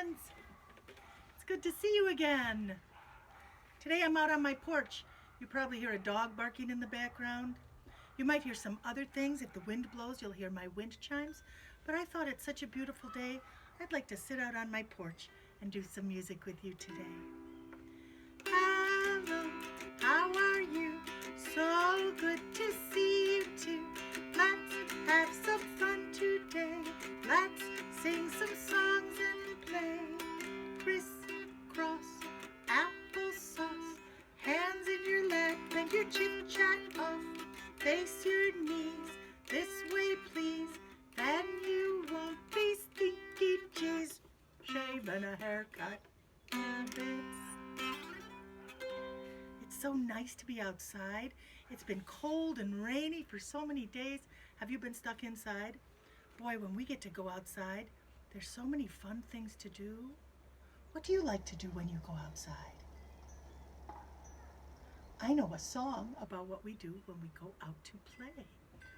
friends. It's good to see you again. Today I'm out on my porch. You probably hear a dog barking in the background. You might hear some other things. If the wind blows, you'll hear my wind chimes. But I thought it's such a beautiful day, I'd like to sit out on my porch and do some music with you today. Hello, how are you? So good to see you too. Let's have some fun today. Let's sing some songs and play. Crisscross, applesauce, hands in your lap and your chit-chat off. Face your knees this way, please. Then you won't be stinky cheese. Shave and a haircut. It's so nice to be outside. It's been cold and rainy for so many days. Have you been stuck inside? Boy, when we get to go outside, there's so many fun things to do. What do you like to do when you go outside? I know a song about what we do when we go out to play.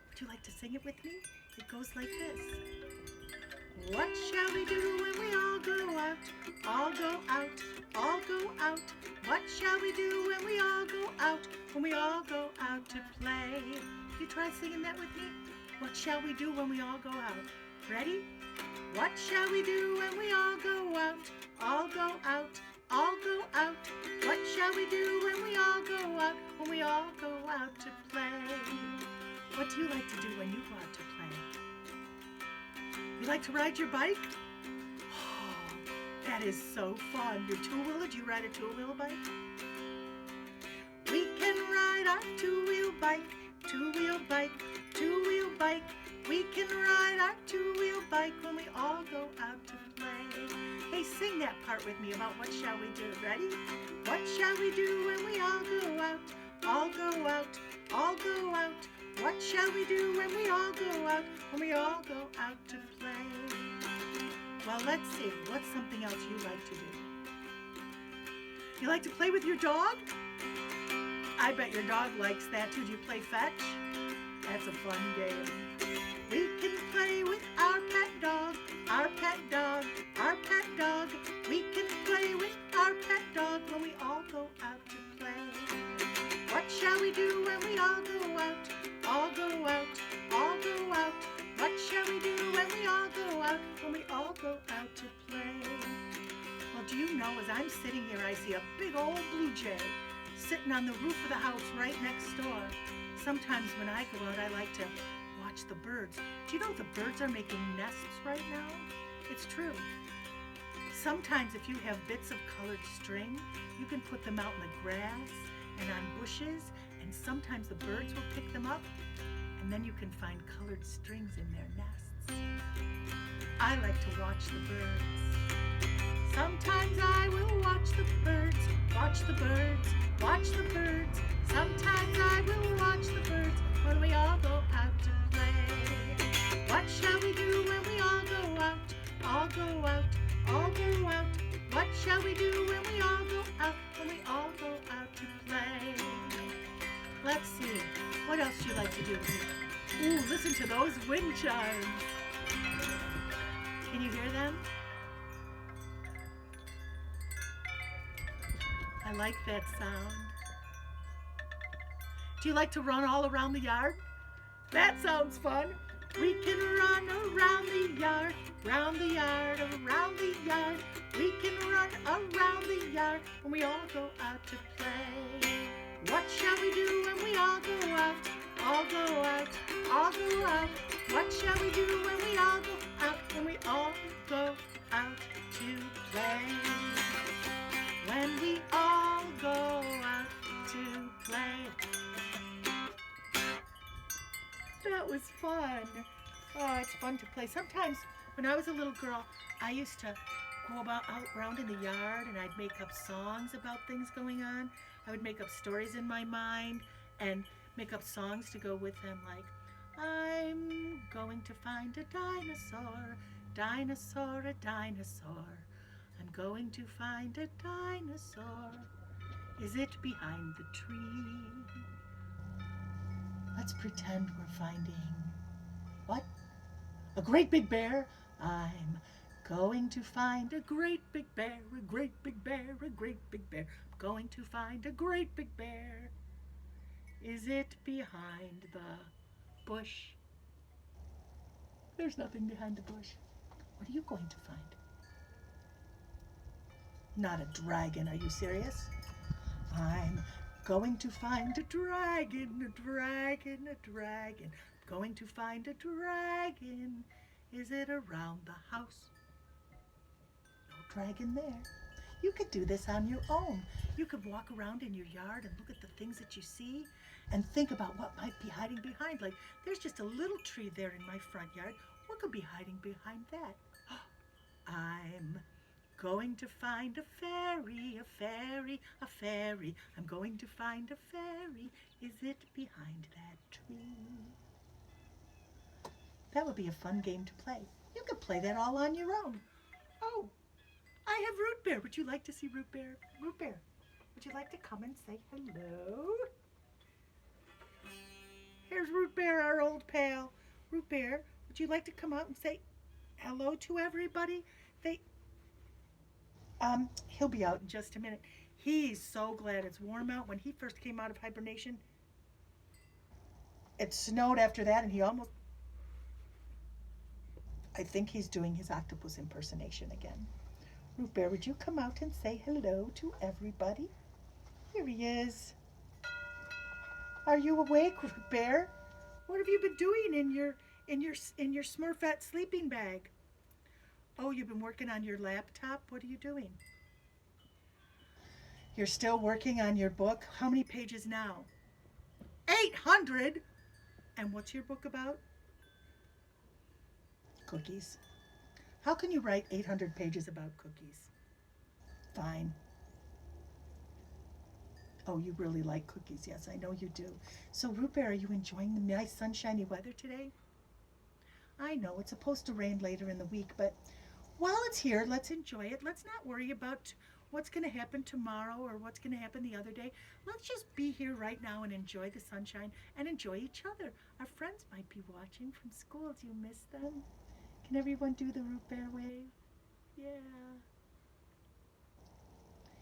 Would you like to sing it with me? It goes like this. What shall we do when we all go out? All go out, all go out. What shall we do when we all go out? When we all go out to play. You try singing that with me? What shall we do when we all go out? Ready? What shall we do when we all go out? All go out, all go out. What shall we do when we all go out? When we all go out to play. What do you like to do when you go out to play? You like to ride your bike? Oh, that is so fun. Your two-wheeler, do you ride a two-wheel bike? We can ride our two-wheel bike, two-wheel bike, two-wheel bike. We can ride our two-wheel bike when we all go out to play. Hey, sing that part with me about what shall we do. Ready? What shall we do when we all go out? All go out, all go out. What shall we do when we all go out? When we all go out to play. Well, let's see. What's something else you like to do? You like to play with your dog? I bet your dog likes that too. Do you play fetch? That's a fun game. We can play with our pet dog, our pet dog, our pet dog. We can play with our pet dog when we all go out to play. What shall we do when we all go out? All go out, all go out. What shall we do when we all go out? When we all go out to play. Well, do you know, as I'm sitting here, I see a big old blue jay sitting on the roof of the house right next door. Sometimes when I go out, I like to watch the birds. Do you know the birds are making nests right now? It's true. Sometimes if you have bits of colored string, you can put them out in the grass and on bushes, and sometimes the birds will pick them up, and then you can find colored strings in their nests. I like to watch the birds. Sometimes I will watch the birds, watch the birds, watch the birds. Sometimes I will watch the birds when we all go out to play. What shall we do when we all go out? All go out, all go out. What shall we do when we all go out? When we all go out to play. Let's see, what else do you like to do? Ooh, listen to those wind chimes. Can you hear them? I like that sound. Do you like to run all around the yard? That sounds fun. We can run around the yard, round the yard, around the yard. We can run around the yard when we all go out to play. What shall we do when we all go out? All go out, all go out. What shall we do when we all go out? When we all go out to play. When we all go out to play. That was fun. Oh, it's fun to play. Sometimes when I was a little girl, I used to go out around in the yard and I'd make up songs about things going on. I would make up stories in my mind and make up songs to go with them, like, I'm going to find a dinosaur, dinosaur, a dinosaur. I'm going to find a dinosaur. Is it behind the tree? Let's pretend we're finding, what? A great big bear? I'm Going to find a great big bear, a great big bear, a great big bear. I'm going to find a great big bear. Is it behind the bush? There's nothing behind the bush. What are you going to find? Not a dragon, are you serious? I'm going to find a dragon, a dragon, a dragon. I'm going to find a dragon. Is it around the house? No dragon there. You could do this on your own. You could walk around in your yard and look at the things that you see and think about what might be hiding behind. Like, there's just a little tree there in my front yard. What could be hiding behind that? I'm going to find a fairy, a fairy, a fairy. I'm going to find a fairy. Is it behind that tree? That would be a fun game to play. You could play that all on your own. Oh, I have Root Bear. Would you like to see Root Bear? Root Bear, would you like to come and say hello? Here's Root Bear, our old pal. Root Bear, would you like to come out and say hello to everybody? He'll be out in just a minute. He's so glad it's warm out. When he first came out of hibernation, it snowed after that, and I think he's doing his octopus impersonation again. Root Bear, would you come out and say hello to everybody? Here he is. Are you awake, Root Bear? What have you been doing in your Smurfette sleeping bag? Oh, you've been working on your laptop? What are you doing? You're still working on your book? How many pages now? 800! And what's your book about? Cookies. How can you write 800 pages about cookies? Fine. Oh, you really like cookies. Yes, I know you do. So, Root Bear, are you enjoying the nice sunshiny weather today? I know it's supposed to rain later in the week, but while it's here, let's enjoy it. Let's not worry about what's going to happen tomorrow or what's going to happen the other day. Let's just be here right now and enjoy the sunshine and enjoy each other. Our friends might be watching from school. Do you miss them? Can everyone do the Root Bear wave? Yeah.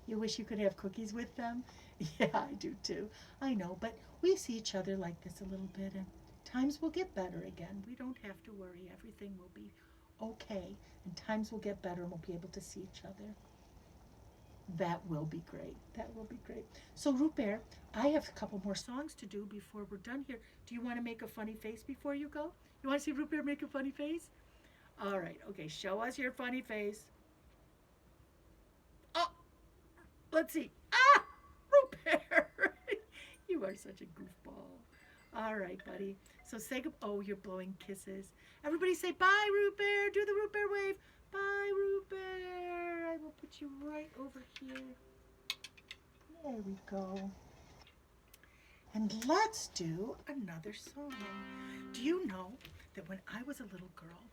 You wish you could have cookies with them? Yeah, I do too. I know, but we see each other like this a little bit, and times will get better again. We don't have to worry. Everything will be okay, and times will get better, and we'll be able to see each other. That will be great. That will be great. So, Root Bear, I have a couple more songs to do before we're done here. Do you want to make a funny face before you go? You want to see Root Bear make a funny face? All right. Okay, show us your funny face. Oh, let's see. Ah, Root Bear. You are such a goofball. All right, buddy. So say goodbye. Oh, you're blowing kisses. Everybody say bye, Root Bear. Do the Root Bear wave. Bye, Root Bear. I will put you right over here. There we go. And let's do another song. Do you know that when I was a little girl,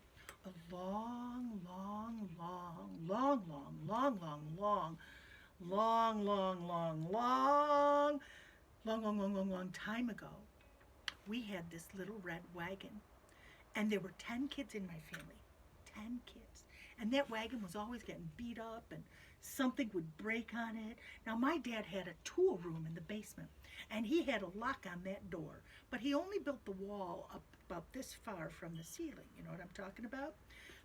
a long, long, long, long, long, long, long, long, long, long, long, long, long, long, long, long, long time ago, we had this little red wagon, and there were 10 kids in my family. 10 kids. And that wagon was always getting beat up, and something would break on it. Now, my dad had a tool room in the basement, and he had a lock on that door, but he only built the wall up about this far from the ceiling. You know what I'm talking about?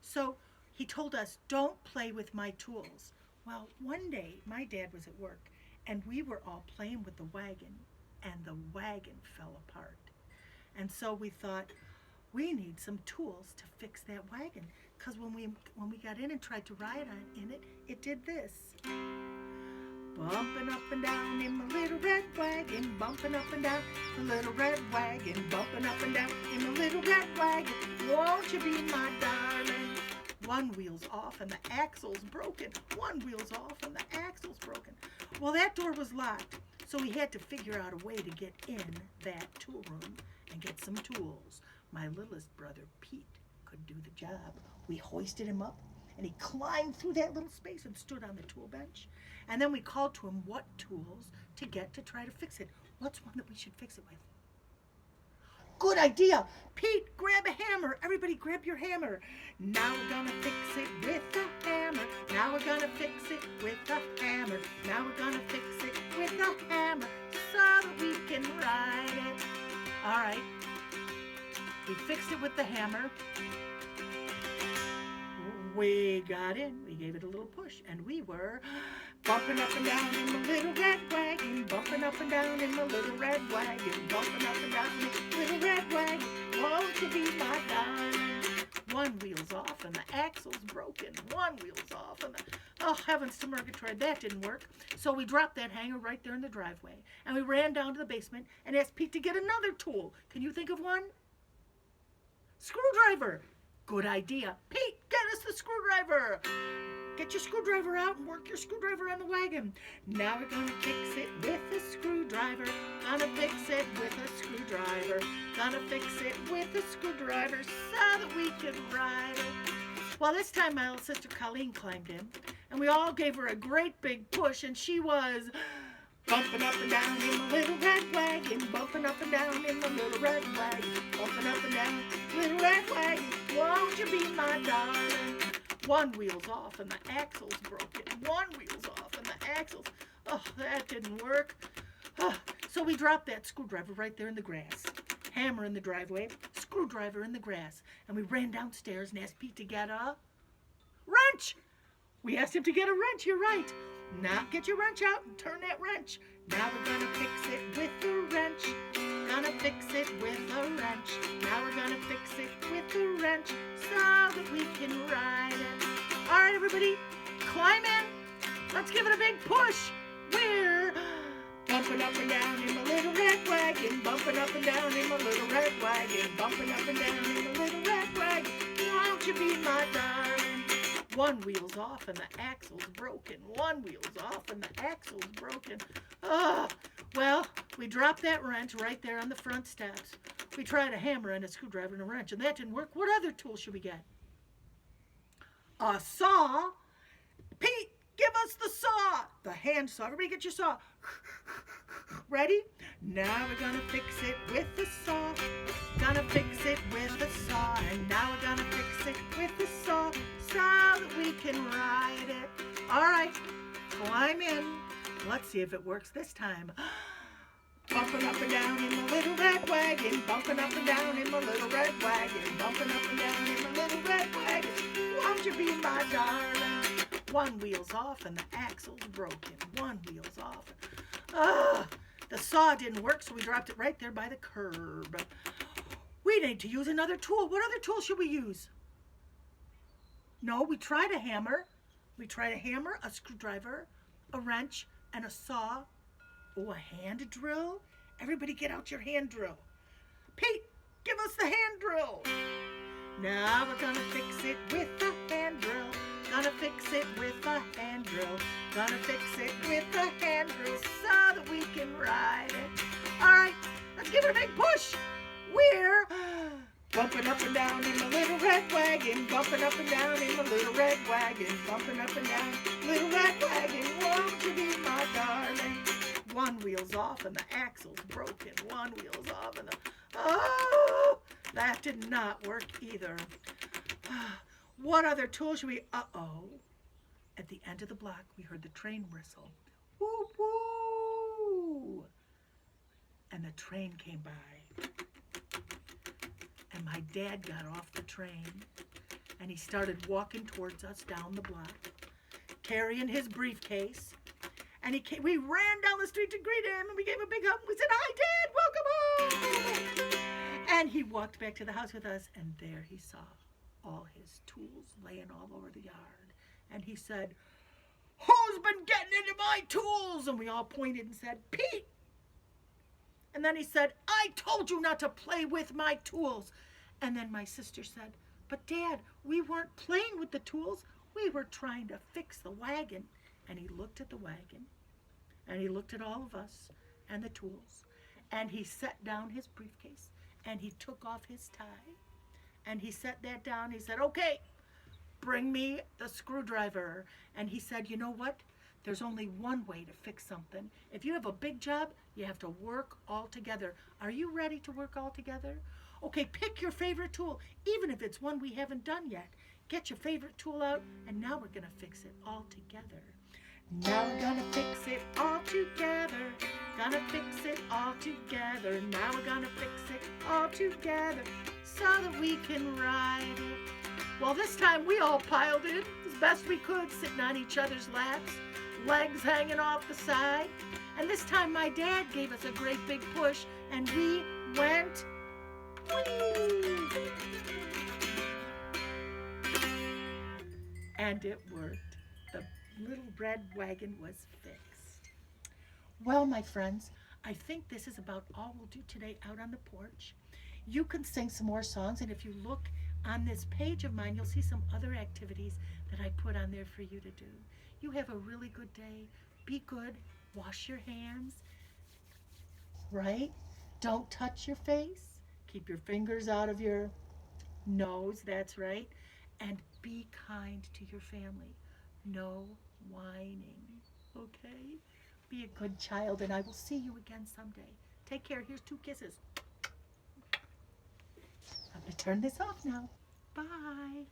So he told us, don't play with my tools. Well, one day, my dad was at work, and we were all playing with the wagon, and the wagon fell apart. And so we thought, we need some tools to fix that wagon, because when we got in and tried to ride in it, it did this. Bumping up and down in my little red wagon, bumping up and down the little red wagon, bumping up and down in my little red wagon. Won't you be my darling? One wheel's off and the axle's broken. One wheel's off and the axle's broken. Well, that door was locked, so we had to figure out a way to get in that tool room and get some tools. My littlest brother, Pete, could do the job. We hoisted him up, and he climbed through that little space and stood on the tool bench. And then we called to him what tools to get to try to fix it. What's one that we should fix it with? Good idea. Pete, grab a hammer. Everybody everybody grab your hammer. Now we're gonna fix it with a hammer. Now we're gonna fix it with a hammer. Now we're gonna fix it with a hammer so that we can ride it. All right. We fixed it with the hammer. We got in, we gave it a little push, and we were bumping up and down in the little red wagon, bumping up and down in the little red wagon, bumping up and down in the little red wagon. Won't you be my darling? One wheel's off and the axle's broken. One wheel's off and oh, heavens to Murgatroyd, that didn't work. So we dropped that hanger right there in the driveway, and we ran down to the basement and asked Pete to get another tool. Can you think of one? Screwdriver. Good idea. Pete, get us the screwdriver. Get your screwdriver out and work your screwdriver on the wagon. Now we're gonna fix it with a screwdriver. Gonna fix it with a screwdriver. Gonna fix it with a screwdriver so that we can ride it. Well, this time my little sister Colleen climbed in, and we all gave her a great big push, and she was bumping up and down in the little red wagon, bumping up and down in the little red wagon, bumping up and down in the little red wagon. Won't you be my darling? One wheel's off and the axle's broken. One wheel's off and the axle's... Oh, that didn't work. Oh, so we dropped that screwdriver right there in the grass. Hammer in the driveway, screwdriver in the grass. And we ran downstairs and asked Pete to get a wrench. We asked him to get a wrench, you're right. Now get your wrench out and turn that wrench. Now we're gonna fix it with a wrench. Gonna fix it with a wrench. Now we're gonna fix it with a wrench so that we can ride it. All right, everybody, climb in. Let's give it a big push. We're bumping up and down in the little red wagon, bumping up and down in the little red wagon, bumping up and down in the little red wagon. Won't you be my darling? One wheel's off and the axle's broken. One wheel's off and the axle's broken. Oh, well, we dropped that wrench right there on the front steps. We tried a hammer and a screwdriver and a wrench, and that didn't work. What other tool should we get? A saw. Pete, give us the saw. The hand saw. Everybody get your saw. Ready? Now we're gonna fix it with the saw. Gonna fix it with the saw. And now we're gonna fix it with the saw so that we can ride it. All right, climb in. Let's see if it works this time. Bumping up and down in the little red wagon, bumping up and down in the little red wagon, bumping up and down in the little red wagon. Won't you be my darling? One wheel's off and the axle's broken. One wheel's off. The saw didn't work, so we dropped it right there by the curb. We need to use another tool. What other tool should we use? No, we tried a hammer. We tried a hammer, a screwdriver, a wrench, and a saw. Oh, a hand drill? Everybody get out your hand drill. Pete, give us the hand drill. Now we're gonna fix it with a hand drill. Gonna fix it with a hand drill. Gonna fix it with a hand drill so that we can ride it. All right, let's give it a big push. We're bumping up and down in the little red wagon, bumping up and down in the little red wagon, bumping up and down little red wagon. Won't you be my darling? One wheel's off and the axle's broken. One wheel's off and the... Oh, that did not work either. What other tool should we... Uh-oh. At the end of the block, we heard the train whistle. Woo, woo! And the train came by. And my dad got off the train, and he started walking towards us down the block, carrying his briefcase. And we ran down the street to greet him, and we gave him a big hug. We said, "Hi, Dad, welcome home." And he walked back to the house with us, and there he saw all his tools laying all over the yard. And he said, "Who's been getting into my tools?" And we all pointed and said, "Pete." And then he said, "I told you not to play with my tools." And then my sister said, "But Dad, we weren't playing with the tools. We were trying to fix the wagon." And he looked at the wagon, and he looked at all of us and the tools, and he set down his briefcase, and he took off his tie, and he set that down. He said, "Okay, bring me the screwdriver." And he said, "You know what? There's only one way to fix something. If you have a big job, you have to work all together. Are you ready to work all together? Okay, pick your favorite tool, even if it's one we haven't done yet. Get your favorite tool out, and now we're gonna fix it all together. Now we're gonna fix it all together. Gonna fix it all together. Now we're gonna fix it all together so that we can ride it. Well, this time we all piled in as best we could, sitting on each other's laps, legs hanging off the side. And this time my dad gave us a great big push, and we went whee! And it worked. The little red wagon was fixed. Well, my friends, I think this is about all we'll do today out on the porch. You can sing some more songs, and if you look on this page of mine, you'll see some other activities that I put on there for you to do. You have a really good day. Be good. Wash your hands. Right? Don't touch your face. Keep your fingers out of your nose. That's right. And be kind to your family. No whining. Okay? Be a good child, and I will see you again someday. Take care. Here's 2 kisses. I'm going to turn this off now. Bye.